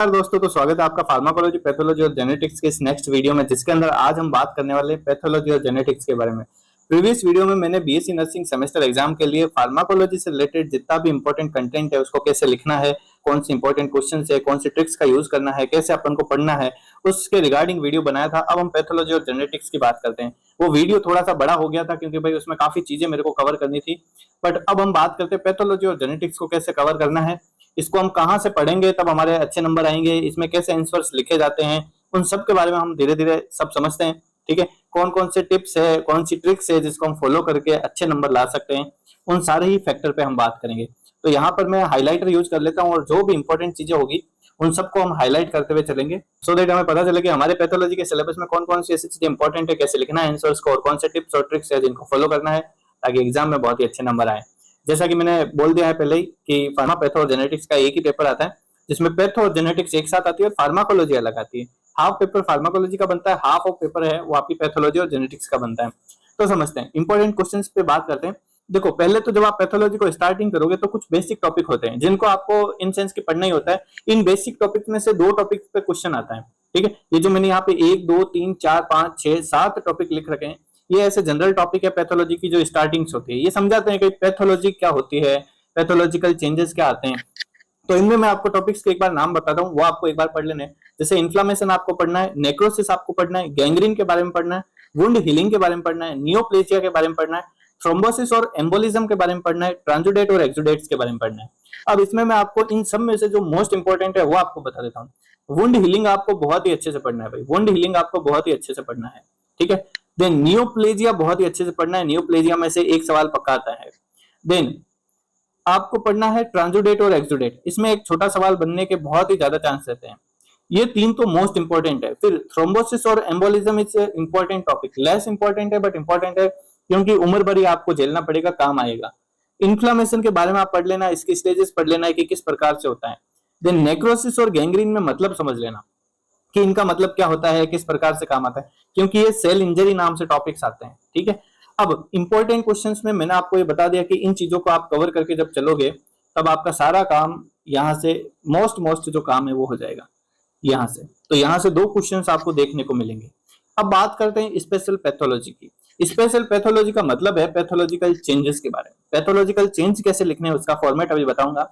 नमस्कार दोस्तों, तो स्वागत है आपका फार्माकोलॉजी, पैथोलॉजी और जेनेटिक्स के इस नेक्स्ट वीडियो में, जिसके अंदर आज हम बात करने वाले हैं पैथोलॉजी और जेनेटिक्स के बारे में। प्रीवियस वीडियो में मैंने बीएससी नर्सिंग सेमेस्टर एग्जाम के लिए फार्माकोलॉजी से रिलेटेड जितना भी इंपॉर्टेंट कंटेंट है उसको कैसे लिखना है, कौन सी इंपॉर्टेंट क्वेश्चन है, कौन सी ट्रिक्स का यूज करना है, कैसे अपन को पढ़ना है, उसके रिगार्डिंग वीडियो बनाया था। अब हम पैथोलॉजी और जेनेटिक्स की बात करते हैं। वो वीडियो थोड़ा सा बड़ा हो गया था क्योंकि भाई उसमें काफी चीजें मेरे को कवर करनी थी। बट अब हम बात करते हैं पैथोलॉजी और जेनेटिक्स को कैसे कवर करना है, इसको हम कहाँ से पढ़ेंगे तब हमारे अच्छे नंबर आएंगे, इसमें कैसे आंसर्स लिखे जाते हैं, उन सब के बारे में हम धीरे धीरे सब समझते हैं। ठीक है, कौन कौन से टिप्स है, कौन सी ट्रिक्स है जिसको हम फॉलो करके अच्छे नंबर ला सकते हैं, उन सारे ही फैक्टर पे हम बात करेंगे। तो यहाँ पर मैं हाईलाइटर यूज कर लेता हूँ और जो भी इंपॉर्टेंट चीजें होगी उन सबको हम हाईलाइट करते हुए चलेंगे, सो दैट हमें पता चले कि हमारे पैथोलॉजी के सिलेबस में कौन कौन सी ऐसी चीजें इंपॉर्टेंट है, कैसे लिखना है आंसर्स को, और कौन से टिप्स और ट्रिक्स है जिनको फॉलो करना है ताकि एग्जाम में बहुत ही अच्छे नंबर आए। जैसा कि मैंने बोल दिया है पहले ही कि फार्मा पैथो और जेनेटिक्स का एक ही पेपर आता है, जिसमें पैथो और जेनेटिक्स एक साथ आती है और फार्माकोलॉजी अलग आती है। हाफ पेपर फार्माकोलॉजी का बनता है, हाफ ऑफ पेपर है वो आपकी पैथोलॉजी और जेनेटिक्स का बनता है। तो समझते हैं, इंपॉर्टेंट क्वेश्चंस पे बात करते हैं। देखो, पहले तो जब आप पैथोलॉजी को स्टार्टिंग करोगे तो कुछ बेसिक टॉपिक होते हैं जिनको आपको इन सेंस की पढ़ना ही होता है। इन बेसिक टॉपिक में से 2 टॉपिक पे क्वेश्चन आता है। ठीक है, ये जो मैंने यहाँ पे 1 2 3 4 5 6 7 टॉपिक लिख रखे हैं, ये ऐसे जनरल टॉपिक है पैथोलॉजी की जो स्टार्टिंग्स होती है। ये समझाते हैं कि पैथोलॉजी क्या होती है, पैथोलॉजिकल चेंजेस क्या आते हैं। तो इनमें मैं आपको टॉपिक्स के एक बार नाम बताता हूँ, वो आपको एक बार पढ़ लेने हैं। जैसे इन्फ्लामेशन आपको पढ़ना है, नेक्रोसिस आपको पढ़ना है, गैंग्रीन के बारे में पढ़ना है, वुंड हीलिंग के बारे में पढ़ना है, नियोप्लेजिया के बारे में पढ़ना है, थ्रोम्बोसिस और एम्बोलिज्म के बारे में पढ़ना है, ट्रांजुडेट और एक्जुडेट्स के बारे में पढ़ना है। अब इसमें मैं आपको इन सब में से जो मोस्ट इंपॉर्टेंट है वो आपको बता देता हूँ। वुंड हीलिंग आपको बहुत ही अच्छे से पढ़ना है भाई, वुंड हीलिंग आपको बहुत ही अच्छे से पढ़ना है। ठीक है, देन नियोप्लेजिया बहुत ही अच्छे से पढ़ना है, नियोप्लेजिया में से एक सवाल पक्का आता है। देन आपको पढ़ना है ट्रांजुडेट और एक्जुडेट, इसमें एक छोटा सवाल बनने के बहुत ही ज्यादा चांस रहते हैं। ये 3 तो मोस्ट इंपॉर्टेंट है। फिर थ्रोम्बोसिस और embolism is important topic, less important है बट इंपॉर्टेंट है क्योंकि उम्र भर ही आपको झेलना पड़ेगा, काम आएगा। इन्फ्लामेशन के बारे में आप पढ़ लेना, इसके स्टेजेस पढ़ लेना है कि किस प्रकार से होता है। देन नेक्रोसिस और गैंग्रीन में मतलब समझ लेना कि इनका मतलब क्या होता है, किस प्रकार से काम आता है, क्योंकि ये सेल इंजरी नाम से टॉपिक्स आते हैं। ठीक है, अब इंपॉर्टेंट क्वेश्चंस में मैंने आपको ये बता दिया कि इन चीजों को आप कवर करके जब चलोगे तब आपका सारा काम यहाँ से मोस्ट जो काम है वो हो जाएगा यहाँ से। तो यहाँ से 2 क्वेश्चंस आपको देखने को मिलेंगे। अब बात करते हैं स्पेशल पैथोलॉजी की। स्पेशल पैथोलॉजी का मतलब है पैथोलॉजिकल चेंजेस के बारे में। पैथोलॉजिकल चेंज कैसे लिखने हैं उसका फॉर्मेट अभी बताऊंगा।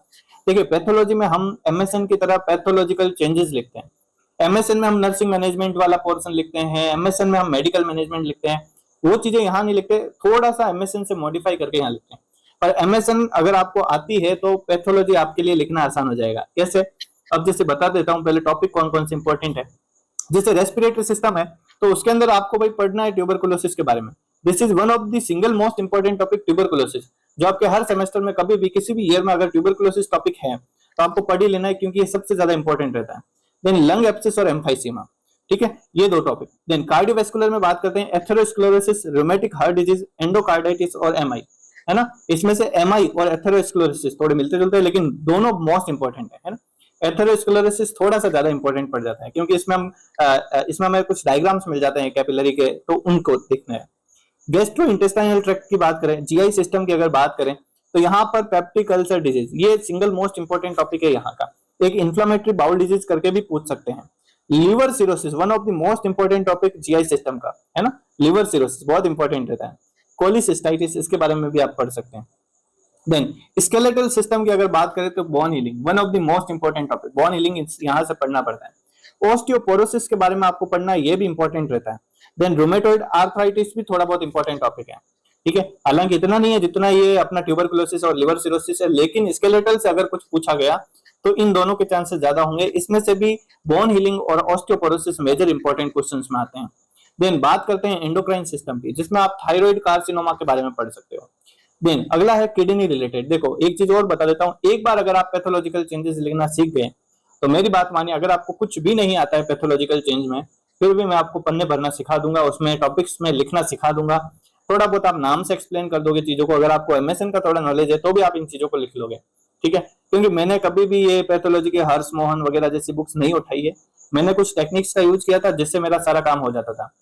देखिए, पैथोलॉजी में हम एमएसएन की तरह पैथोलॉजिकल चेंजेस लिखते हैं। एमएसएन में हम नर्सिंग मैनेजमेंट वाला पोर्शन लिखते हैं, एमएसएन में हम मेडिकल मैनेजमेंट लिखते हैं। वो चीजें यहाँ नहीं लिखते, थोड़ा सा एमएसएन से मॉडिफाई करके यहाँ लिखते हैं। पर एमएसएन अगर आपको आती है तो पैथोलॉजी आपके लिए लिखना आसान हो जाएगा। कैसे? अब जैसे बता देता हूँ पहले टॉपिक कौन कौन से इंपॉर्टेंट है। जैसे रेस्पिरेटरी सिस्टम है तो उसके अंदर आपको भाई पढ़ना है ट्यूबरकुलोसिस के बारे में। This is one of the single most important topic, tuberculosis, जो आपके हर सेमेस्टर में कभी भी किसी भी ईयर में अगर ट्यूबरकुलोसिस टॉपिक है तो आपको पढ़ ही लेना है क्योंकि ये सबसे ज्यादा इंपॉर्टेंट रहता है। देन लंग एब्सिस और एम्फाइसीमा, ठीक है, ये 2 टॉपिक। देन कार्डियोवैस्कुलर में बात करते हैं atherosclerosis, rheumatic heart disease, endocarditis और एमआई, है ना। इसमें से एमआई और एथेरोस्क्लेरोसिस थोड़े मिलते जुलते हैं लेकिन दोनों मोस्ट इंपॉर्टेंट है ना। एथेरोस्क्लेरोसिस थोड़ा सा ज्यादा इंपॉर्टेंट पड़ जाता है क्योंकि इसमें हमें कुछ डायग्राम्स मिल जाते हैं कैपिलरी के, तो उनको देखना है। गैस्ट्रो इंटेस्टाइनल ट्रैक्ट की बात करें, जीआई सिस्टम की अगर बात करें तो यहाँ पर पेप्टिक अल्सर डिजीज, ये सिंगल मोस्ट इंपॉर्टेंट टॉपिक है यहाँ का। एक इन्फ्लेमेटरी बाउल डिजीज करके भी पूछ सकते हैं। Liver cirrhosis, one of the most important topic GI system का, है ना। लिवर सिरोसिस बहुत इंपॉर्टेंट रहता है। कोलिसिस्टाइटिस, इसके बारे में भी आप पढ़ सकते हैं। देन स्केलेटल सिस्टम की अगर बात करें तो bone healing, one of the most important topic, bone healing यहाँ से पढ़ना पड़ता है। ओस्टियोपोरोसिस के बारे में आपको पढ़ना है, ये भी इंपॉर्टेंट रहता है। देन रूमेटॉइड आर्थराइटिस भी थोड़ा बहुत इंपॉर्टेंट टॉपिक है, ठीक है। हालांकि इतना नहीं है जितना ये अपना ट्यूबरकुलोसिस और लिवर सिरोसिस है, लेकिन स्केलेटल से अगर कुछ पूछा गया तो इन दोनों के चांसेस ज्यादा होंगे। इसमें से भी बोन हीलिंग और ऑस्टियोपोरोसिस मेजर इंपॉर्टेंट क्वेश्चंस में आते हैं। देन बात करते हैं एंडोक्राइन सिस्टम की, जिसमें आप थायराइड कार्सिनोमा के बारे में पढ़ सकते हो। देन अगला है किडनी रिलेटेड। देखो, एक चीज और बता देता हूँ, एक बार अगर आप पैथोलॉजिकल चेंजेस लिखना सीख गए तो मेरी बात मानिए, अगर आपको कुछ भी नहीं आता है पैथोलॉजिकल चेंज में, फिर भी मैं आपको पन्ने भरना सिखा दूंगा, उसमें टॉपिक्स में लिखना सिखा दूंगा। थोड़ा बहुत आप नाम से एक्सप्लेन कर दोगे चीजों को। अगर आपको एमएसएन का थोड़ा नॉलेज है तो भी आप इन चीजों को लिख लोगे, ठीक है। क्योंकि मैंने कभी भी ये पैथोलॉजी के हर्ष मोहन वगैरह जैसी बुक्स नहीं उठाई है, मैंने कुछ टेक्निक्स का यूज किया था जिससे मेरा सारा काम हो जाता था।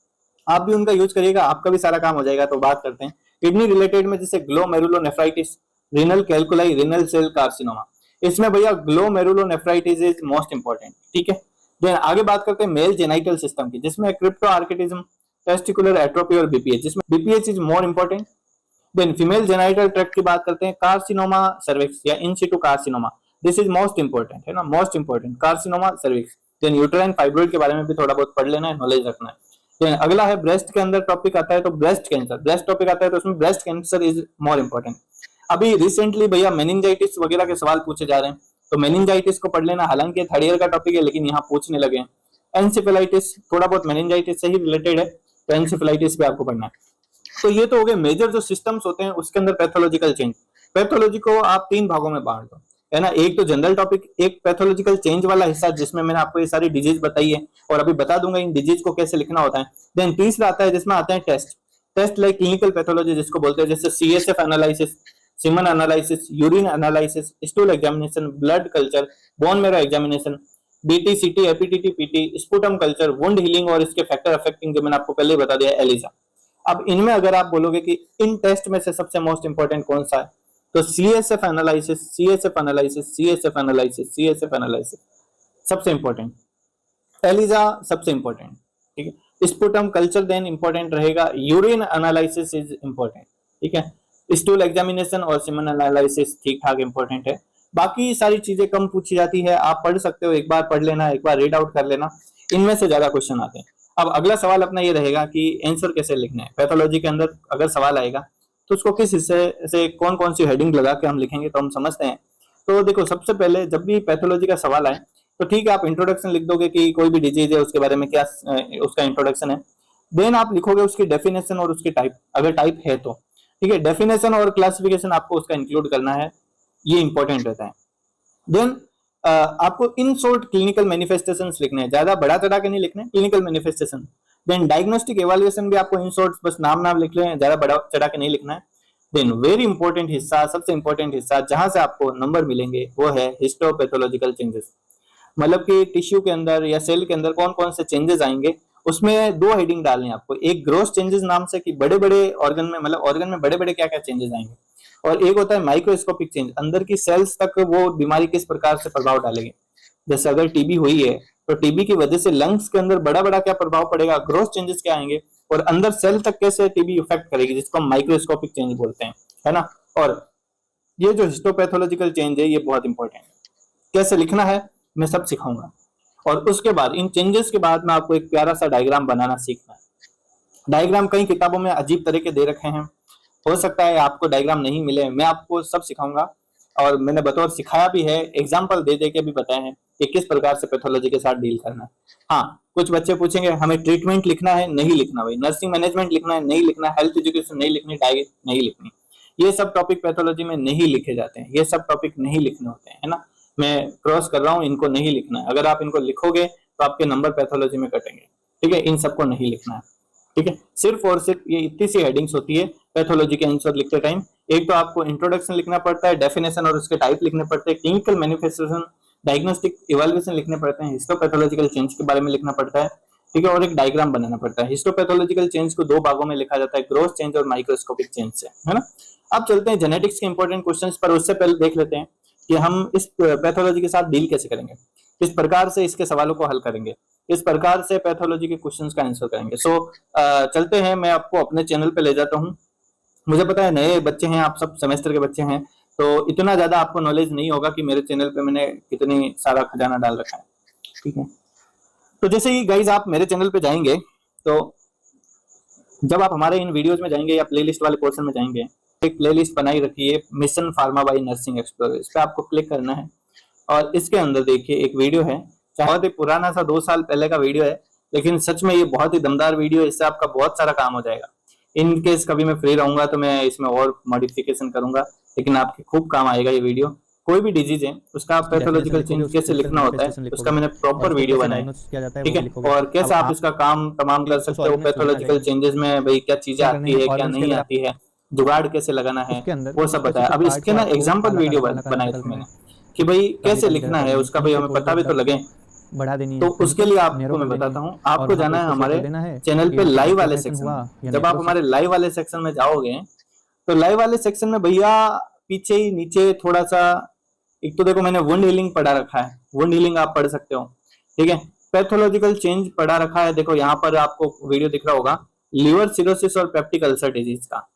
आप भी उनका यूज करिएगा, आपका भी सारा काम हो जाएगा। तो बात करते हैं किडनी रिलेटेड में, जैसे glomerulonephritis, renal calculi, renal cell carcinoma, इसमें भैया ग्लोमेरुलोनेफ्राइटिस इज मोस्ट इंपॉर्टेंट, ठीक है। देन आगे बात करते हैं मेल जेनाइटल सिस्टम की, जिसमें क्रिप्टो आर्किटिज्म, टेस्टिकुलर एट्रोफी और बीपीएच, जिसमें BPH is more important. Then female genital tract की बात करते हैं, कार्सिनोमा सर्विक्स या in situ carcinoma, this is most important, है ना, most important carcinoma cervix. Then uterine fibroid के बारे में भी थोड़ा बहुत पढ़ लेना है, नॉलेज रखना है। देन अगला है ब्रेस्ट के अंदर टॉपिक आता है तो ब्रेस्ट कैंसर, ब्रेस्ट टॉपिक आता है तो उसमें breast cancer is more important. अभी रिसेंटली भैया मेनिंजाइटिस वगैरह के सवाल पूछे जा रहे हैं, तो मेनिंजाइटिस को पढ़ लेना, हालांकि थर्ड ईयर का टॉपिक है लेकिन यहाँ पूछने लगे हैं। एंसेफेलाइटिस थोड़ा बहुत मेनिंजाइटिस से ही रिलेटेड है, तो एंसेफेलाइटिस भी आपको पढ़ना है। तो ये तो हो गए मेजर जो सिस्टम्स होते हैं उसके अंदर पैथोलॉजिकल चेंज। पैथोलॉजी को आप 3 भागों में बांट दो, है ना, एक तो जनरल टॉपिक, एक पैथोलॉजिकल चेंज वाला हिस्सा जिसमें मैंने आपको ये सारी डिजीज बताई है और अभी बता दूंगा इन डिजीज को कैसे लिखना होता है। देन तीसरा आता है जिसमें आते हैं टेस्ट लाइक क्लिनिकल पैथोलॉजी जिसको बोलते हैं, जैसे CSF analysis, semen analysis, urine analysis, stool examination, blood culture, bone marrow examination, BT, CT, APTT, PT, sputum culture, wound healing और इसके फैक्टर अफेक्टिंग जो मैंने आपको पहले ही बता दिया एलिजा। अब इनमें अगर आप बोलोगे कि इन टेस्ट में से सबसे मोस्ट इंपॉर्टेंट कौन सा है, तो CSF analysis, CSF analysis, CSF analysis, CSF analysis सबसे इंपॉर्टेंट, एलिजा सबसे इंपॉर्टेंट, ठीक है। स्पुटम कल्चर देन इंपॉर्टेंट रहेगा, यूरिन एनालिसिस इज इंपॉर्टेंट, ठीक है। स्टूल एग्जामिनेशन और सीमन एनालिसिस ठीक ठाक इंपॉर्टेंट है। बाकी सारी चीजें कम पूछी जाती है, आप पढ़ सकते हो, एक बार पढ़ लेना, एक बार रीड आउट कर लेना, इनमें से ज्यादा क्वेश्चन आते हैं। अब अगला सवाल अपना ये रहेगा कि आंसर कैसे लिखना है पैथोलॉजी के अंदर। अगर सवाल आएगा तो उसको किस हिस्से से कौन कौन सी हेडिंग लगा के हम लिखेंगे, तो हम समझते हैं। तो देखो, सबसे पहले जब भी पैथोलॉजी का सवाल आए तो ठीक है, आप इंट्रोडक्शन लिख दोगे कि कोई भी डिजीज है उसके बारे में क्या उसका इंट्रोडक्शन है। देन आप लिखोगे उसकी डेफिनेशन और उसकी टाइप, अगर टाइप है तो, ठीक है। डेफिनेशन और क्लासिफिकेशन आपको उसका इंक्लूड करना है, ये इंपॉर्टेंट रहता है। देन आपको इन शॉर्ट क्लिनिकल मैनिफेस्टेशंस लिखने हैं, ज्यादा बड़ा चढ़ा के नहीं लिखने, clinical manifestation. Then diagnostic evaluation भी आपको इन शॉर्ट बस नाम लिख लें, ज्यादा बड़ा चढ़ा के नहीं लिखना है। देन वेरी इंपॉर्टेंट हिस्सा, सबसे इंपॉर्टेंट हिस्सा जहां से आपको नंबर मिलेंगे वो है हिस्टोपैथोलॉजिकल चेंजेस, मतलब कि टिश्यू के अंदर या सेल के अंदर कौन कौन से चेंजेस आएंगे। उसमें 2 हेडिंग डालनी है आपको, एक ग्रोस चेंजेस नाम से कि बड़े बड़े ऑर्गन में, मतलब ऑर्गन में बड़े बड़े क्या क्या चेंजेस आएंगे, और एक होता है माइक्रोस्कोपिक चेंज, अंदर की सेल्स तक वो बीमारी किस प्रकार से प्रभाव डालेगी। जैसे अगर टीबी हुई है तो टीबी की वजह से लंग्स के अंदर बड़ा बड़ा क्या प्रभाव पड़ेगा, ग्रोस चेंजेस क्या आएंगे, और अंदर सेल तक कैसे टीबी इफेक्ट करेगी, जिसको हम माइक्रोस्कोपिक चेंज बोलते हैं, है ना। और ये जो हिस्टोपैथोलॉजिकल चेंज है ये बहुत इंपॉर्टेंट है, कैसे लिखना है मैं सब सिखाऊंगा। और उसके बाद इन चेंजेस के बाद में आपको एक प्यारा सा डायग्राम बनाना सीखना है। डायग्राम कई किताबों में अजीब तरह के दे रखे हैं, हो सकता है आपको डायग्राम नहीं मिले, मैं आपको सब सिखाऊंगा और मैंने बतौर सिखाया भी है, एग्जाम्पल दे दे के भी बताए हैं कि किस प्रकार से पैथोलॉजी के साथ डील करना है। हाँ, कुछ बच्चे पूछेंगे हमें ट्रीटमेंट लिखना है, नहीं लिखना भाई, नर्सिंग मैनेजमेंट लिखना है, नहीं लिखना, हेल्थ एजुकेशन नहीं लिखनी, डाइट नहीं लिखनी, ये सब टॉपिक पैथोलॉजी में नहीं लिखे जाते हैं, ये सब टॉपिक नहीं लिखने होते हैं, है ना। मैं क्रॉस कर रहा हूँ, इनको नहीं लिखना है, अगर आप इनको लिखोगे तो आपके नंबर पैथोलॉजी में कटेंगे, ठीक है, इन सबको नहीं लिखना है, ठीक है। सिर्फ और सिर्फ ये इतनी सी हेडिंग्स होती है पैथोलॉजी के आंसर लिखते टाइम। एक तो आपको इंट्रोडक्शन लिखना पड़ता है, डेफिनेशन और उसके टाइप लिखने पड़ते हैं, क्लिनिकल मैनिफेस्टेशन, डायग्नोस्टिक इवैल्यूएशन लिखने पड़ते हैं, हिस्टोपैथोलॉजिकल चेंज के बारे में लिखना पड़ता है, ठीक है, और एक डायग्राम बनाना पड़ता है। हिस्टोपैथोलॉजिकल चेंज को 2 भागों में लिखा जाता है, ग्रोस चेंज और माइक्रोस्कोपिक चेंज से, है ना। अब चलते हैं जेनेटिक्स के इंपॉर्टेंट क्वेश्चंस पर, उससे पहले देख लेते हैं कि हम इस पैथोलॉजी के साथ डील कैसे करेंगे, किस प्रकार से इसके सवालों को हल करेंगे, इस प्रकार से पैथोलॉजी के क्वेश्चंस का आंसर करेंगे। सो चलते हैं, मैं आपको अपने चैनल पे ले जाता हूँ। मुझे पता है नए बच्चे हैं, आप सब सेमेस्टर के बच्चे हैं, तो इतना ज्यादा आपको नॉलेज नहीं होगा कि मेरे चैनल पे मैंने कितनी सारा खजाना डाल रखा है, ठीक है। तो जैसे ही गाइज आप मेरे चैनल पे जाएंगे, तो जब आप हमारे इन वीडियोज में जाएंगे या प्लेलिस्ट वाले पोर्शन में जाएंगे, एक प्लेलिस्ट बनाई रखी है mission pharma by nursing explorer, इस पे आपको क्लिक करना है और इसके अंदर देखिए एक वीडियो है, बहुत ही पुराना सा 2 साल पहले का वीडियो है, लेकिन सच में ये बहुत ही दमदार वीडियो है, इससे आपका बहुत सारा काम हो जाएगा। इन केस कभी मैं फ्री रहूंगा तो मैं इसमें और मॉडिफिकेशन करूंगा, लेकिन आपके खूब काम आएगा ये वीडियो। कोई भी डिजीज है उसका पैथोलॉजिकल चेंज कैसे लिखना होता है उसका मैंने प्रॉपर वीडियो बनाया है, ठीक है, और कैसे आप इसका काम तमाम कर सकते हो, पैथोलॉजिकल चेंजेस में भाई क्या चीजें आती है क्या नहीं आती है, जुगाड़ कैसे लगाना है, वो सब बताया। अब इसके ना एग्जाम्पल वीडियो बनाए थे मैंने कि भाई कैसे लिखना है उसका, भाई हमें पता भी तो लगे, बढ़ा देनी है। तो उसके लिए आपको मैं बताता हूँ, आपको जाना है हमारे चैनल पे लाइव वाले सेक्शन में। जब आप हमारे लाइव वाले सेक्शन में जाओगे तो लाइव वाले सेक्शन में भैया पीछे ही नीचे थोड़ा सा एक तो देखो मैंने वुंड हीलिंग पढ़ा रखा है, वुंड हीलिंग आप पढ़ सकते हो, ठीक है। पैथोलॉजिकल चेंज पढ़ा रखा है, देखो यहाँ पर आपको वीडियो दिख रहा होगा, लिवर सिरोसिस और पेप्टिक अल्सर डिजीज का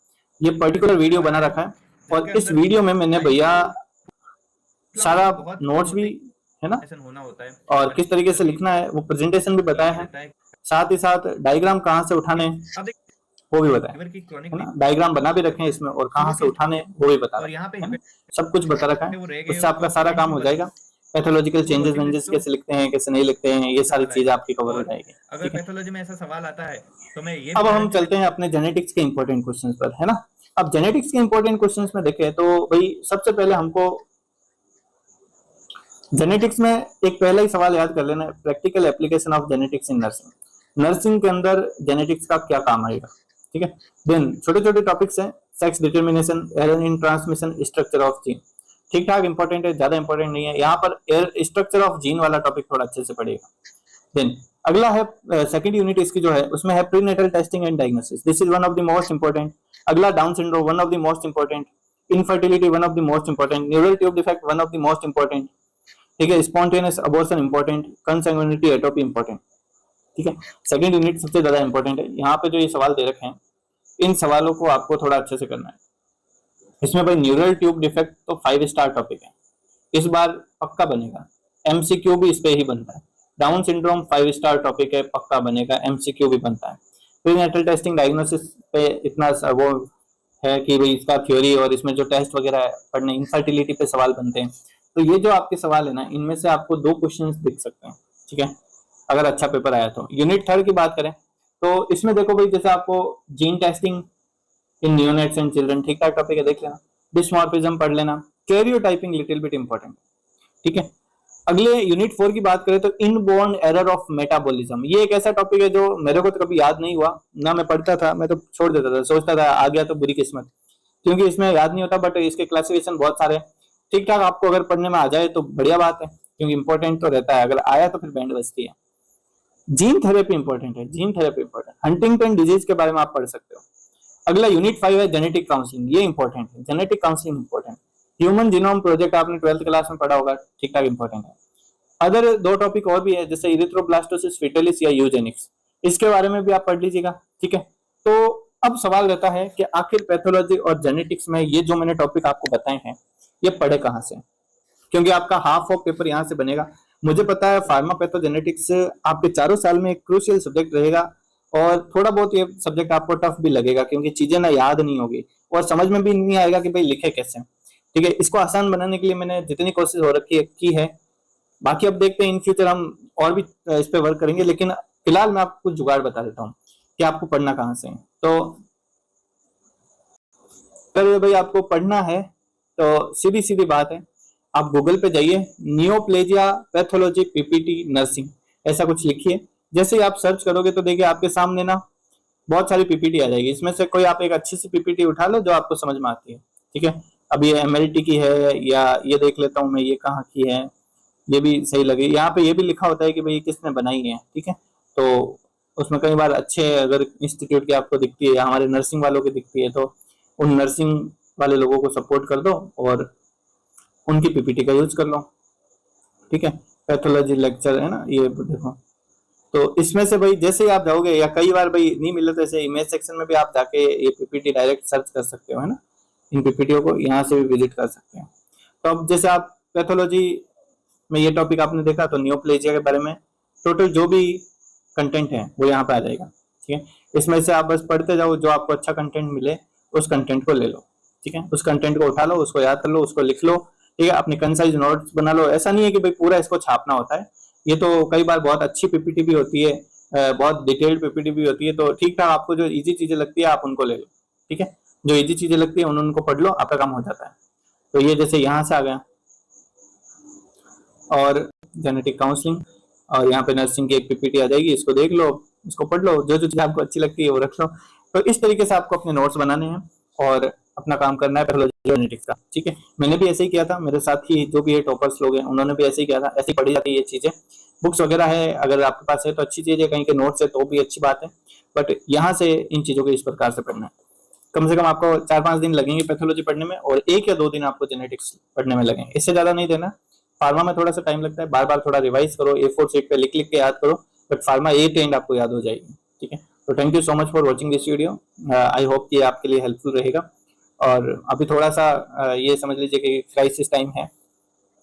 ये पर्टिकुलर वीडियो बना रखा है। और इस वीडियो में मैंने भैया सारा नोट्स भी है ना, होना होता है और किस तरीके से लिखना है वो प्रेजेंटेशन भी बताया है, साथ ही साथ डायग्राम कहाँ से उठाने वो भी बताया है ना, डायग्राम बना भी रखे हैं इसमें और कहाँ से उठाने वो भी बता रहे हैं, सब कुछ बता रखा है, उससे आपका सारा काम हो जाएगा। पैथोलॉजिकल चेंजेस वेंजेस कैसे लिखते हैं कैसे नहीं लिखते हैं ये सारी चीज आपकी कवर हो जाएगी। अगर पैथोलॉजी में ऐसा सवाल आता है तो मैं ये अब हम चलते हैं अपने जेनेटिक्स के इंपॉर्टेंट क्वेश्चंस पर, है ना। अब जेनेटिक्स के इंपॉर्टेंट क्वेश्चंस में देखें तो भाई सबसे पहले हमको जेनेटिक्स में एक पहला ही सवाल याद कर लेना है, practical application of genetics in nursing. Nursing के अंदर जेनेटिक्स का क्या काम आएगा, ठीक है। देन छोटे छोटे टॉपिक्स हैं, sex determination, error in transmission, structure of gene, ठीक ठाक इंपॉर्टेंट है, ज्यादा इंपॉर्टेंट नहीं है। यहाँ पर स्ट्रक्चर ऑफ जीन वाला टॉपिक थोड़ा अच्छे से पढ़िएगा। देन अगला है सेकंड यूनिट इसकी जो है उसमें है prenatal testing and diagnosis, this is one of the most important. अगला Down syndrome one of the most important, infertility one of the most important, neural tube defect one of the most important, ठीक है। Spontaneous abortion important, कंsanguinity atopy important, ठीक है। Second unit सबसे ज्यादा important है। यहाँ पे जो ये सवाल दे रखे हैं इन सवालों को आपको थोड़ा अच्छे से करना है। इसमें भाई न्यूरल ट्यूब डिफेक्ट तो 5 स्टार टॉपिक है, इस बार पक्का बनेगा, एमसीक्यू भी इस पे ही बनता है। डाउन सिंड्रोम 5 स्टार टॉपिक है, पक्का बनेगा, एमसीक्यू भी बनता है। प्रीनेटल टेस्टिंग डायग्नोसिस पे इतना वो है कि भाई इसका थ्योरी और इसमें जो टेस्ट वगैरह पढ़ने, इनफर्टिलिटी पे सवाल बनते हैं। तो ये जो आपके सवाल है ना इनमें से आपको 2 क्वेश्चंस दिख सकते हैं, ठीक है, अगर अच्छा पेपर आया तो। यूनिट 3 की बात करें तो इसमें देखो भाई जैसे आपको gene testing in neonates and children, ठीक ठाक टॉपिक है, देख लेना। डिस्मॉर्फिज्म पढ़ लेना, कैरियोटाइपिंग लिटिल बिट इंपॉर्टेंट, ठीक है। अगले यूनिट 4 की बात करें तो इनबोर्न एरर ऑफ मेटाबॉलिज्म, ये एक ऐसा टॉपिक है जो मेरे को तो कभी याद नहीं हुआ ना, मैं पढ़ता था मैं तो छोड़ देता था, सोचता था आ गया तो बुरी किस्मत, क्योंकि इसमें याद नहीं होता। बट इसके क्लासिफिकेशन बहुत सारे ठीक ठाक, आपको अगर पढ़ने में आ जाए तो बढ़िया बात है, क्योंकि इंपॉर्टेंट तो रहता है, अगर आया तो फिर बैंड बजती है। जीन थेरेपी इंपॉर्टेंट है, gene therapy important, Huntington disease के बारे में आप पढ़ सकते हो। अगला यूनिट 5 है जेनेटिक काउंसलिंग, ये इंपॉर्टेंट है, genetic counselling important. Human genome project आपने 12th क्लास में पढ़ा होगा, ठीक ठाक इंपॉर्टेंट है। अदर 2 टॉपिक और भी है जैसे इरिथ्रोब्लास्टोसिस फेटालिस या यूजेनिक्स, इसके बारे में भी आप पढ़ लीजिएगा, ठीक है। तो अब सवाल रहता है कि आखिर पैथोलॉजी और जेनेटिक्स में ये जो मैंने टॉपिक आपको बताए हैं ये पढ़े कहाँ से, क्योंकि आपका हाफ ऑफ पेपर यहाँ से बनेगा। मुझे पता है फार्मापैथोजेनेटिक्स आपके 4 साल में एक क्रूशियल सब्जेक्ट रहेगा और थोड़ा बहुत ये सब्जेक्ट आपको टफ भी लगेगा, क्योंकि चीजें ना याद नहीं होगी और समझ में भी नहीं आएगा कि भाई लिखे कैसे, ठीक है। इसको आसान बनाने के लिए मैंने जितनी कोशिश हो रखी है की है, बाकी अब देखते हैं इन फ्यूचर हम और भी इस पे वर्क करेंगे, लेकिन फिलहाल मैं आपको कुछ जुगाड़ बता देता हूँ कि आपको पढ़ना कहाँ से है। तो भाई आपको पढ़ना है तो सीधी सीधी बात है, आप गूगल पे जाइए, नियोप्लेजिया पैथोलॉजी पीपीटी नर्सिंग ऐसा कुछ लिखिए। जैसे ही आप सर्च करोगे तो देखिए आपके सामने ना बहुत सारी पीपीटी आ जाएगी, इसमें से कोई आप एक अच्छी सी पीपीटी उठा लो जो आपको समझ में आती है, ठीक है। अब ये एमएलटी की है या ये देख लेता हूँ मैं ये कहाँ की है, ये भी सही लगे। यहाँ पे ये भी लिखा होता है कि भाई किसने बनाई है, ठीक है। तो उसमें कई बार अच्छे अगर इंस्टीट्यूट की आपको दिखती है या हमारे नर्सिंग वालों की दिखती है तो उन नर्सिंग वाले लोगों को सपोर्ट कर दो और उनकी पीपीटी का यूज कर लो, ठीक है। पैथोलॉजी लेक्चर है ना, ये देखो। तो इसमें से भाई जैसे ही आप जाओगे या कई बार भाई नहीं मिले तो ऐसे इमेज सेक्शन में भी आप जाके ये पीपीटी डायरेक्ट सर्च कर सकते हो, है ना, इन पीपीटीओ को यहाँ से भी विजिट कर सकते हैं। तो अब जैसे आप पैथोलॉजी में ये टॉपिक आपने देखा तो नियोप्लेजिया के बारे में टोटल जो भी कंटेंट है वो यहाँ पे आ जाएगा, ठीक है। इसमें से आप बस पढ़ते जाओ, जो आपको अच्छा कंटेंट मिले उस कंटेंट को ले लो, ठीक है। उस कंटेंट को उठा लो, उसको याद कर लो, उसको लिख लो, ठीक है। अपने कंसाइज नोट्स बना लो। ऐसा नहीं है कि भाई पूरा इसको छापना होता है, ये तो कई बार बहुत अच्छी पीपीटी भी होती है, बहुत डिटेल्ड पीपीटी भी होती है। तो ठीक ठाक आपको जो इजी चीजें लगती है आप उनको ले लो, ठीक है। जो इजी चीजें लगती है उनको पढ़ लो, आपका काम हो जाता है। तो ये जैसे यहाँ से आ गया और जेनेटिक काउंसलिंग और यहाँ पे नर्सिंग की एक पीपीटी आ जाएगी, इसको देख लो, इसको पढ़ लो, जो जो चीज आपको अच्छी लगती है वो रख लो। तो इस तरीके से आपको अपने नोट्स बनाने हैं और अपना काम करना है पैथोलॉजी जेनेटिक्स का, ठीक है। मैंने भी ऐसे ही किया था, मेरे साथ ही जो भी है टॉपर्स लोग हैं उन्होंने भी ऐसे ही किया था, ऐसे ही पढ़ी जाती है ये चीजें। बुक्स वगैरह है अगर आपके पास है तो अच्छी चीज है, कहीं के नोट्स है तो भी अच्छी बात है, बट यहाँ से इन चीजों को इस प्रकार से पढ़ना है। कम से कम आपको 4-5 दिन लगेंगे पैथोलॉजी पढ़ने में और 1 या 2 दिन आपको जेनेटिक्स पढ़ने में लगेंगे, इससे ज़्यादा नहीं देना। फार्मा में थोड़ा सा टाइम लगता है, बार बार थोड़ा रिवाइज करो, A4 शीट पे लिख लिख के याद करो, but pharma A to end आपको याद हो जाएगी। ठीक है, तो thank you so much for watching this video. I hope कि आपके लिए हेल्पफुल रहेगा। और अभी थोड़ा सा ये समझ लीजिए कि क्राइसिस टाइम है,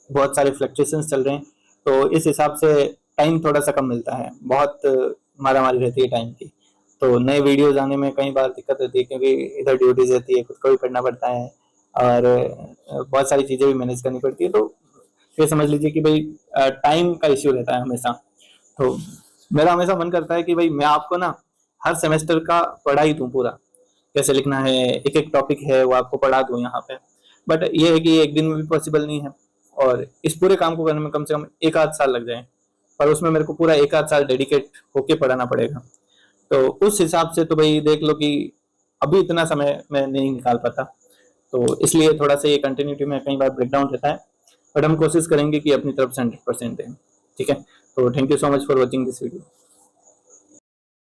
बहुत सारे फ्लक्चुएशंस चल रहे हैं, तो इस हिसाब से टाइम थोड़ा सा कम मिलता है, बहुत मारामारी रहती है टाइम की। तो नए वीडियोज आने में कई बार दिक्कत रहती है, क्योंकि इधर ड्यूटीज रहती है, खुद को भी पढ़ना पड़ता है और बहुत सारी चीज़ें भी मैनेज करनी पड़ती है। तो ये समझ लीजिए कि भाई टाइम का इश्यू रहता है हमेशा। तो मेरा हमेशा मन करता है कि भाई मैं आपको ना हर सेमेस्टर का पढ़ा ही दूँ पूरा, कैसे लिखना है, एक एक टॉपिक है वो आपको पढ़ा दूँ यहाँ पे। बट ये है कि एक दिन में भी पॉसिबल नहीं है, और इस पूरे काम को करने में कम से कम 1 आध साल लग जाए, और उसमें मेरे को पूरा 1 आध साल डेडिकेट होके पढ़ाना पड़ेगा। तो उस हिसाब से तो भाई देख लो कि अभी इतना समय मैं नहीं निकाल पाता, तो इसलिए थोड़ा सा ये कंटिन्यूटी में कई बार ब्रेकडाउन रहता है, बट हम कोशिश करेंगे कि अपनी तरफ से 100% दें। ठीक है, तो thank you so much for watching this video.